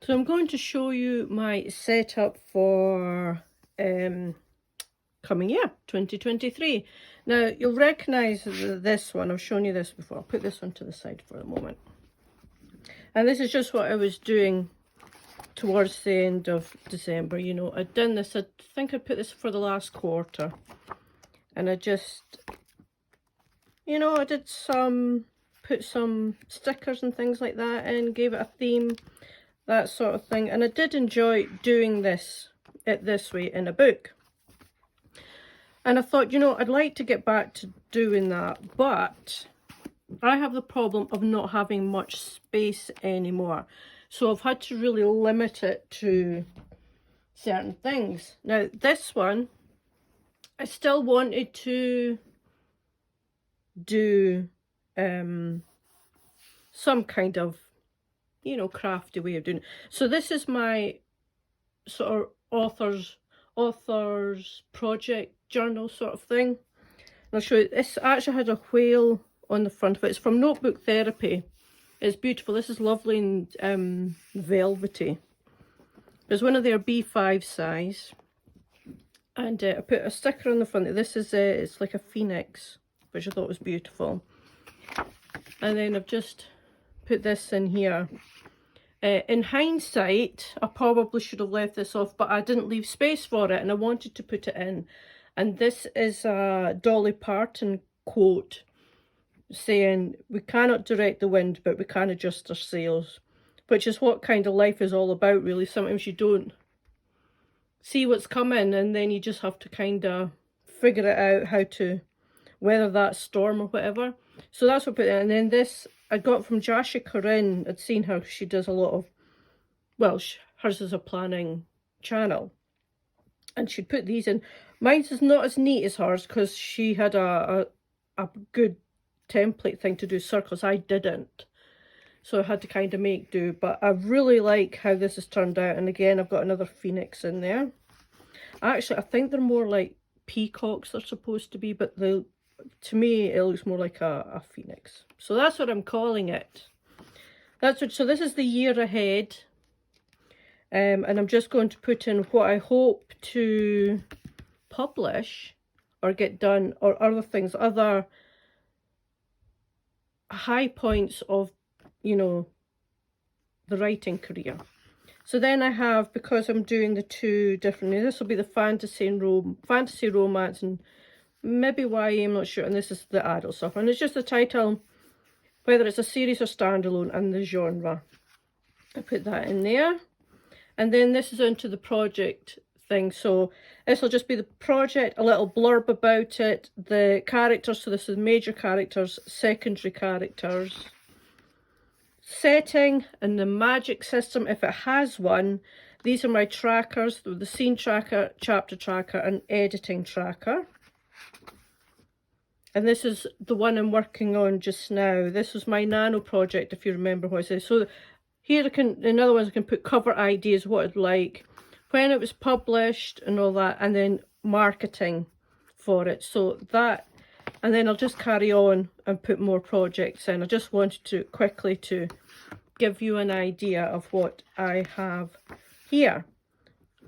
So I'm going to show you my setup for coming year, 2023. Now, you'll recognise this one. I've shown you this before. I'll put this one to the side for a moment. And this is just what I was doing towards the end of December. You know, I'd done this, I think I put this for the last quarter. And I just, you know, I did put some stickers and things like that in, gave it a theme, that sort of thing. And I did enjoy doing this way in a book. And I thought, you know, I'd like to get back to doing that, but I have the problem of not having much space anymore. So I've had to really limit it to certain things. Now, this one, I still wanted to do some kind of, you know, crafty way of doing it. So this is my sort of author's project journal sort of thing. And I'll show you, this actually has a whale on the front of it. It's from Notebook Therapy. It's beautiful. This is lovely and velvety. It's one of their B5 size. And I put a sticker on the front. This is, it's like a phoenix, which I thought was beautiful. And then I've just put this in here. In hindsight, I probably should have left this off, but I didn't leave space for it and I wanted to put it in. And this is a Dolly Parton quote saying, "We cannot direct the wind, but we can adjust our sails," which is what kind of life is all about, really. Sometimes you don't see what's coming and then you just have to kind of figure it out how to weather that storm or whatever. So that's what I put in. And then this I got from Jacqueline. I'd seen her, she does a lot of, well, hers is a planning channel. And she'd put these in. Mine's is not as neat as hers because she had a good template thing to do circles. I didn't. So I had to kind of make do. But I really like how this has turned out. And again, I've got another phoenix in there. Actually, I think they're more like peacocks they're supposed to be, but to me it looks more like a phoenix. So that's what I'm calling it. So this is the year ahead. And I'm just going to put in what I hope to publish or get done, or other things, other high points of, you know, the writing career. So then I have, because I'm doing the two differently, this will be the fantasy romance and maybe YA, I'm not sure, and this is the adult stuff. And it's just the title, whether it's a series or standalone, and the genre. I put that in there. And then this is into the project thing. So this will just be the project, a little blurb about it, the characters. So this is major characters, secondary characters, setting, and the magic system, if it has one. These are my trackers, the scene tracker, chapter tracker, and editing tracker. And this is the one I'm working on just now. This was my nano project, if you remember what I said. So here in other words, I can put cover ideas, what I'd like, when it was published and all that, and then marketing for it. So that, and then I'll just carry on and put more projects in. I just wanted to quickly to give you an idea of what I have here.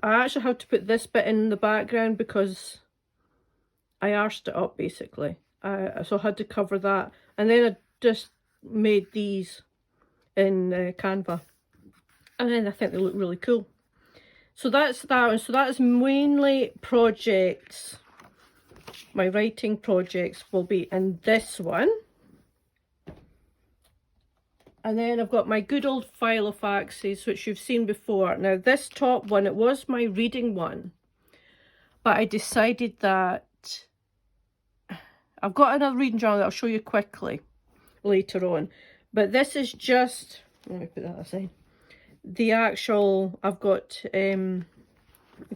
I actually have to put this bit in the background because I arsed it up basically. So I had to cover that. And then I just made these in Canva. And then I think they look really cool. So that's that one. So that is mainly projects. My writing projects will be in this one. And then I've got my good old file of axes, which you've seen before. Now this top one, it was my reading one. But I decided that I've got another reading journal that I'll show you quickly later on. But this is just, let me put that aside. The actual, I've got the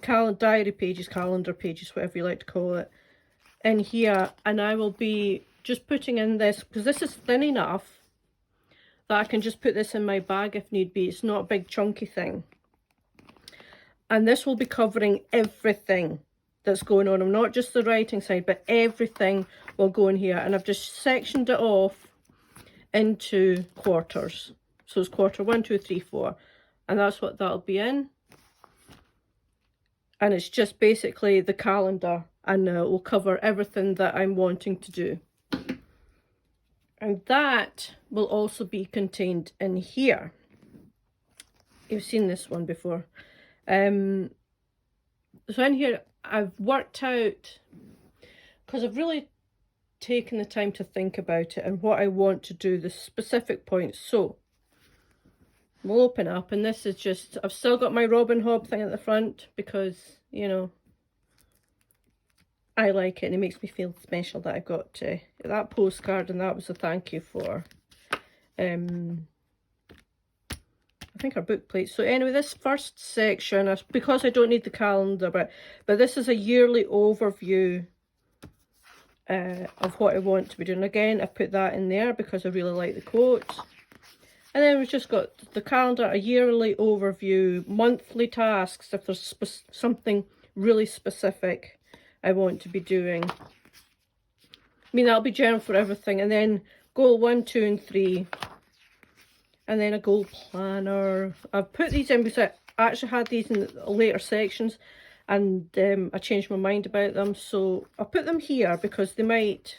calendar pages, whatever you like to call it, in here. And I will be just putting in this, because this is thin enough that I can just put this in my bag if need be. It's not a big chunky thing. And this will be covering everything that's going on. I'm not just the writing side, but everything will go in here. And I've just sectioned it off into quarters. So it's quarter 1, 2, 3, 4. and that's what that'll be in. And it's just basically the calendar, and it will cover everything that I'm wanting to do. And that will also be contained in here. You've seen this one before. So in here, I've worked out, because I've really taken the time to think about it and what I want to do, the specific points. So we'll open up, and this is just, I've still got my Robin Hood thing at the front because, you know, I like it and it makes me feel special that I got that postcard, and that was a thank you for I think our book plate. So anyway, this first section, because I don't need the calendar, but this is a yearly overview of what I want to be doing. Again, I've put that in there because I really like the quote. And then we've just got the calendar, a yearly overview, monthly tasks, if there's something really specific I want to be doing. I mean, that'll be general for everything. And then goal 1, 2, and 3. And then a goal planner. I've put these in because I actually had these in the later sections, and I changed my mind about them. So I'll put them here because they might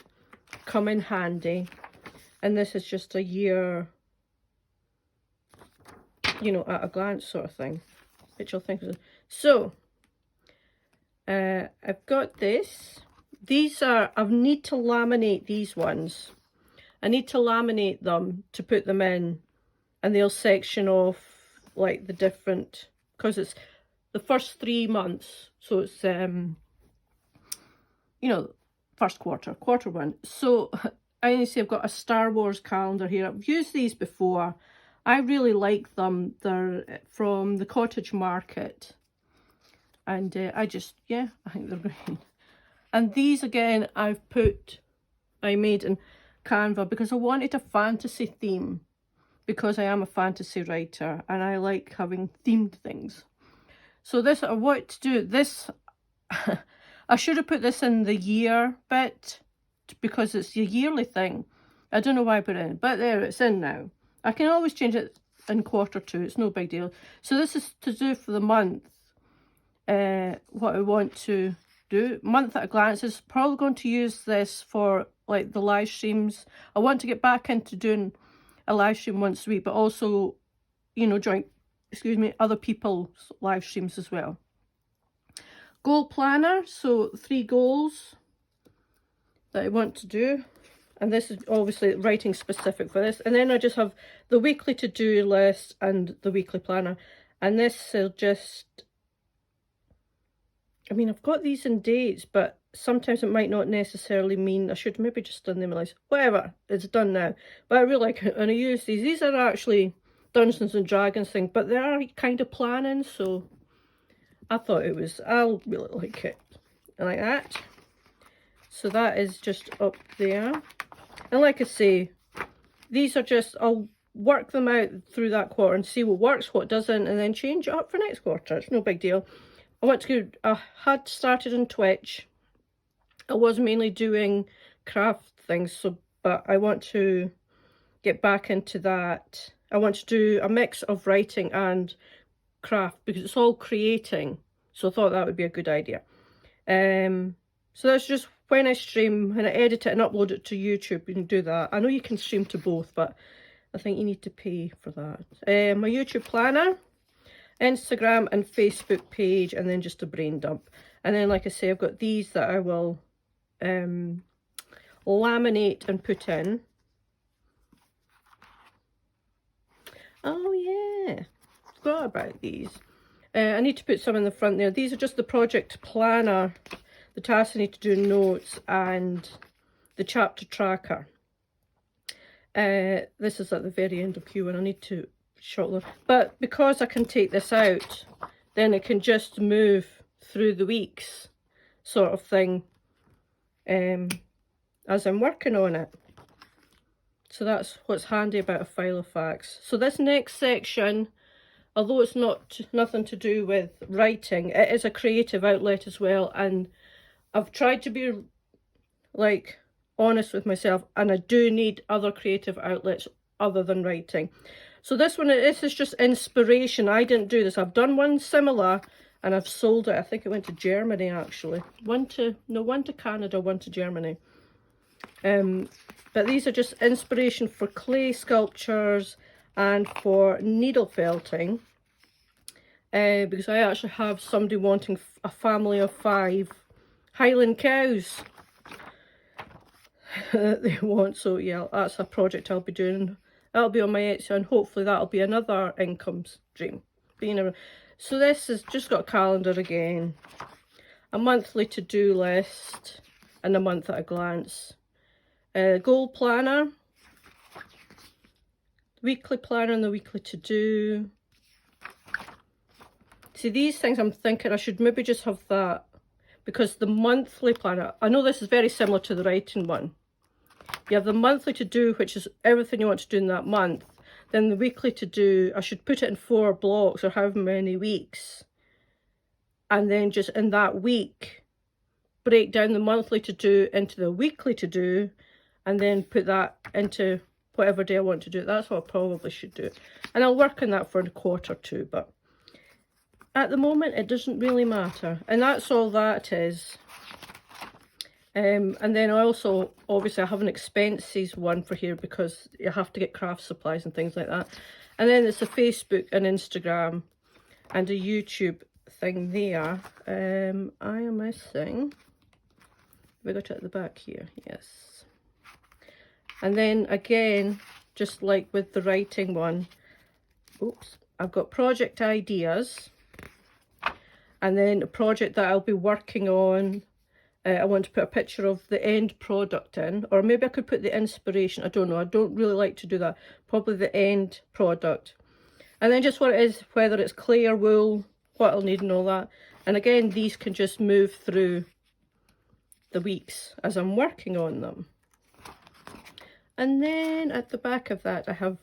come in handy. And this is just a year, you know, at a glance sort of thing, which I'll think of. So I've got this. These are, I need to laminate these ones. I need to laminate them to put them in, and they'll section off like the different, because it's the first 3 months. So it's, you know, first quarter, quarter 1. So I need to say I've got a Star Wars calendar here. I've used these before. I really like them. They're from the Cottage Market. And I think they're great. And these again, I made in Canva because I wanted a fantasy theme, because I am a fantasy writer and I like having themed things. So this, I want to do this, I should have put this in the year bit because it's a yearly thing. I don't know why I put it in, but there, it's in now. I can always change it in quarter 2, it's no big deal. So this is to do for the month. What I want to do, month at a glance, is probably going to use this for like the live streams. I want to get back into doing a live stream once a week, but also, you know, join, other people's live streams as well. Goal planner, so 3 goals that I want to do, and this is obviously writing specific for this. And then I just have the weekly to-do list and the weekly planner, and this will just, I mean, I've got these in dates, but sometimes it might not necessarily mean I should maybe just done them like whatever, it's done now. But I really like it, and I use these. These are actually Dungeons and Dragons thing, but they are kind of planning, so I thought it was, I'll really like it. I like that. So that is just up there. And like I say, these are just, I'll work them out through that quarter and see what works, what doesn't, and then change it up for next quarter. It's no big deal. I had started on Twitch. I was mainly doing craft things, but I want to get back into that. I want to do a mix of writing and craft because it's all creating. So I thought that would be a good idea. So that's just when I stream, when I edit it and upload it to YouTube, you can do that. I know you can stream to both, but I think you need to pay for that. My YouTube planner, Instagram and Facebook page, and then just a brain dump. And then, like I say, I've got these that I will laminate and put in. Oh yeah, forgot about these. I need to put some in the front there. These are just the project planner, the tasks I need to do, notes, and the chapter tracker. This is at the very end of Q1. I need to shortly, but because I can take this out, then it can just move through the weeks sort of thing as I'm working on it. So that's what's handy about a file of facts. So this next section, although it's nothing to do with writing, it is a creative outlet as well, and I've tried to be like honest with myself, and I do need other creative outlets other than writing. So this is just inspiration. I didn't do this. I've done one similar and I've sold it. I think it went to Germany actually. One to Canada, one to Germany. But these are just inspiration for clay sculptures and for needle felting. Because I actually have somebody wanting a family of 5 Highland cows that they want. So yeah, that's a project I'll be doing. That'll be on my Etsy, and hopefully that'll be another income stream. So this has just got a calendar again, a monthly to-do list, and a month at a glance. Goal planner, weekly planner and the weekly to-do. See, these things I'm thinking I should maybe just have that, because the monthly planner, I know this is very similar to the writing one. You have the monthly to do, which is everything you want to do in that month. Then the weekly to do, I should put it in 4 blocks or however many weeks. And then just in that week, break down the monthly to do into the weekly to do, and then put that into whatever day I want to do it. That's what I probably should do. And I'll work on that for a quarter or 2, but at the moment it doesn't really matter. And that's all that is. And then I also, obviously I have an expenses one for here because you have to get craft supplies and things like that. And then it's a Facebook and Instagram and a YouTube thing there. I am missing, we got it at the back here, yes. And then again, just like with the writing one, oops, I've got project ideas, and then a project that I'll be working on. I want to put a picture of the end product in, or maybe I could put the inspiration. I don't know. I don't really like to do that. Probably the end product. And then just what it is, whether it's clay or wool, what I'll need and all that. And again, these can just move through the weeks as I'm working on them. And then at the back of that, I have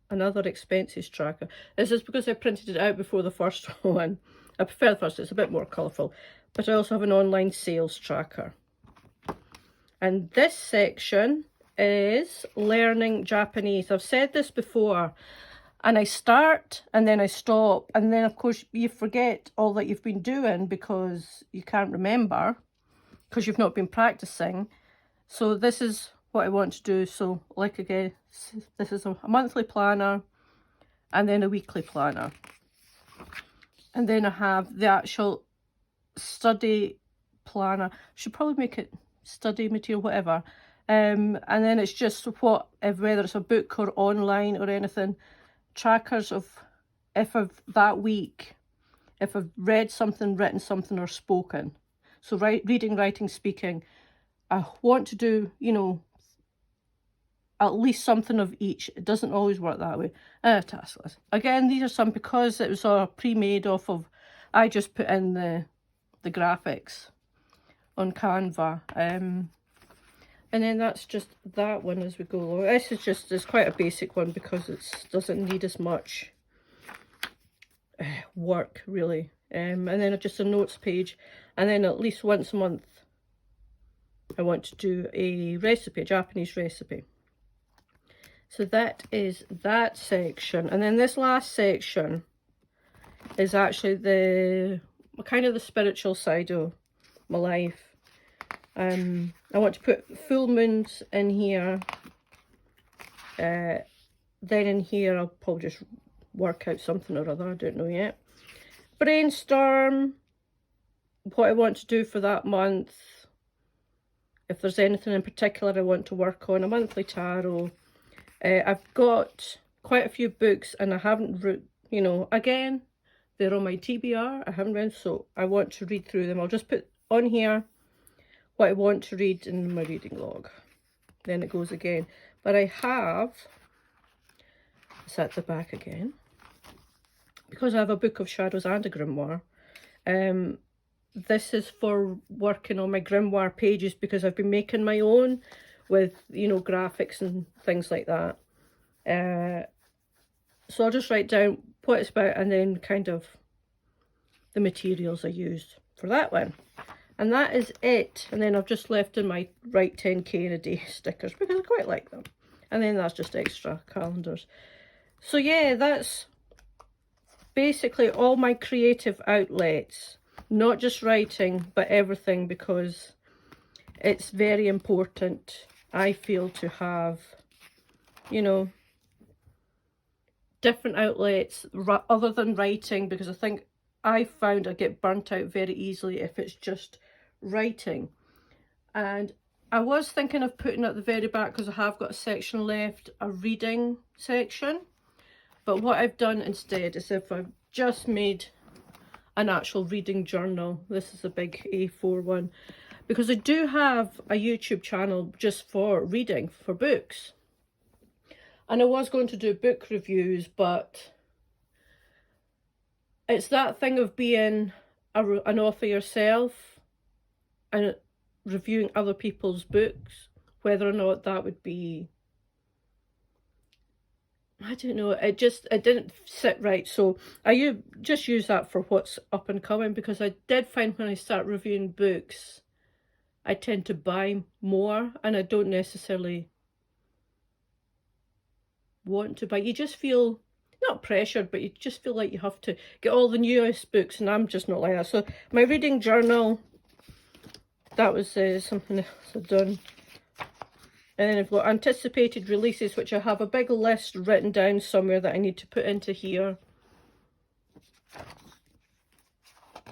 another expenses tracker. This is because I printed it out before the first one. I prefer the first, it's a bit more colourful. But I also have an online sales tracker. And this section is learning Japanese. I've said this before, and I start and then I stop, and then of course you forget all that you've been doing because you can't remember because you've not been practicing. So this is what I want to do. So like again, this is a monthly planner and then a weekly planner. And then I have the actual study planner. Should probably make it study material, whatever. And then it's just what, whether it's a book or online or anything, trackers of if I've that week, if I've read something, written something, or spoken. So reading, writing, speaking. I want to do, you know, at least something of each. It doesn't always work that way. Task list. Again, these are some, because it was all pre-made off of, I just put in the graphics on Canva. And then that's just that one as we go along. This is just, it's quite a basic one because it doesn't need as much work really. And then just a notes page, and then at least once a month I want to do a recipe, a Japanese recipe. So that is that section. And then this last section is actually the kind of the spiritual side of my life. I want to put full moons in here. Then in here I'll probably just work out something or other, I don't know yet. Brainstorm what I want to do for that month. If there's anything in particular I want to work on. A monthly tarot. I've got quite a few books and I haven't read, you know, again, they're on my TBR. I haven't read, so I want to read through them. I'll just put on here what I want to read in my reading log. Then it goes again. But I have, it's at the back again, because I have a book of shadows and a grimoire. This is for working on my grimoire pages because I've been making my own with, you know, graphics and things like that. So I'll just write down what it's about and then kind of the materials I used for that one. And that is it. And then I've just left in my write 10k in a day stickers because I quite like them. And then that's just extra calendars. So yeah, that's basically all my creative outlets, not just writing, but everything, because it's very important, I feel, to have, you know, different outlets other than writing, because I think I found I get burnt out very easily if it's just writing. And I was thinking of putting at the very back, because I have got a section left, a reading section. But what I've done instead is if I've just made an actual reading journal. This is a big A4 one, because I do have a YouTube channel just for reading, for books. And I was going to do book reviews, but it's that thing of being an author yourself and reviewing other people's books, whether or not that would be, I don't know, it didn't sit right. So I just use that for what's up and coming, because I did find when I start reviewing books, I tend to buy more, and I don't necessarily want to buy. You just feel, not pressured, but you just feel like you have to get all the newest books, and I'm just not like that. So my reading journal, that was something else I've done. And then I've got anticipated releases, which I have a big list written down somewhere that I need to put into here.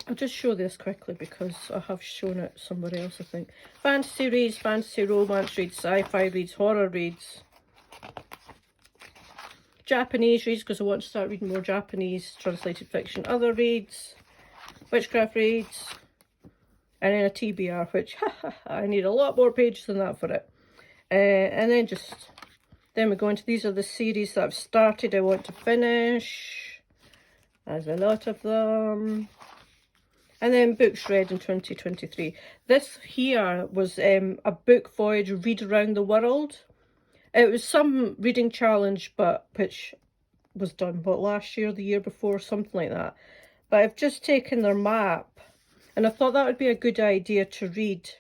I'll just show this quickly because I have shown it somewhere else, I think. Fantasy reads, fantasy romance reads, sci-fi reads, horror reads. Japanese reads, because I want to start reading more Japanese translated fiction. Other reads, witchcraft reads, and then a TBR, which I need a lot more pages than that for it. And then we go into, these are the series that I've started, I want to finish. There's a lot of them. And then books read in 2023. This here was a book voyage, read around the world. It was some reading challenge, but which was done, what, last year, the year before, something like that. But I've just taken their map, and I thought that would be a good idea to read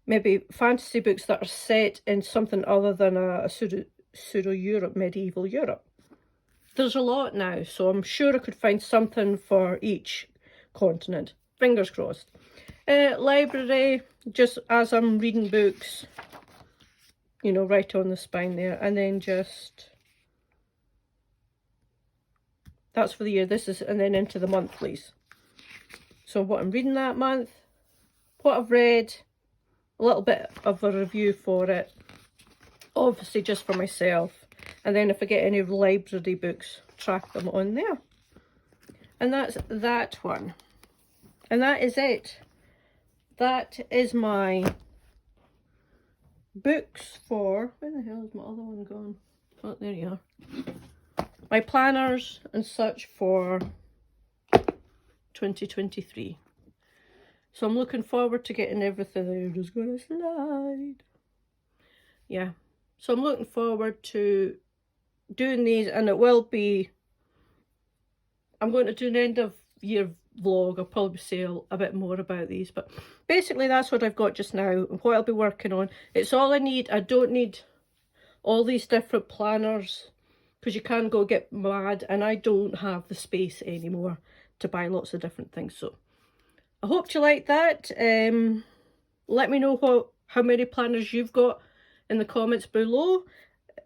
maybe fantasy books that are set in something other than a pseudo-Europe, medieval Europe. There's a lot now, so I'm sure I could find something for each continent. Fingers crossed. Library, just as I'm reading books, you know, right on the spine there. And then just, that's for the year. This is, and then into the monthlies. So what I'm reading that month, what I've read, a little bit of a review for it, obviously just for myself, and then if I get any library books, track them on there. And that's that one, and that is it. That is my books for, where the hell is my other one gone? Oh, there you are. My planners and such for 2023. So I'm looking forward to getting everything. I'm just going to slide. Yeah. So I'm looking forward to doing these, and it will be, I'm going to do an end of year vlog. I'll probably say a bit more about these, but basically that's what I've got just now and what I'll be working on. It's all I need. I don't need all these different planners, because you can go get mad, and I don't have the space anymore to buy lots of different things. So I hope you like that. Let me know how many planners you've got in the comments below.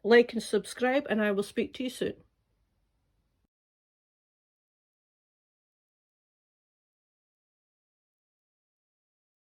Like and subscribe, and I will speak to you soon.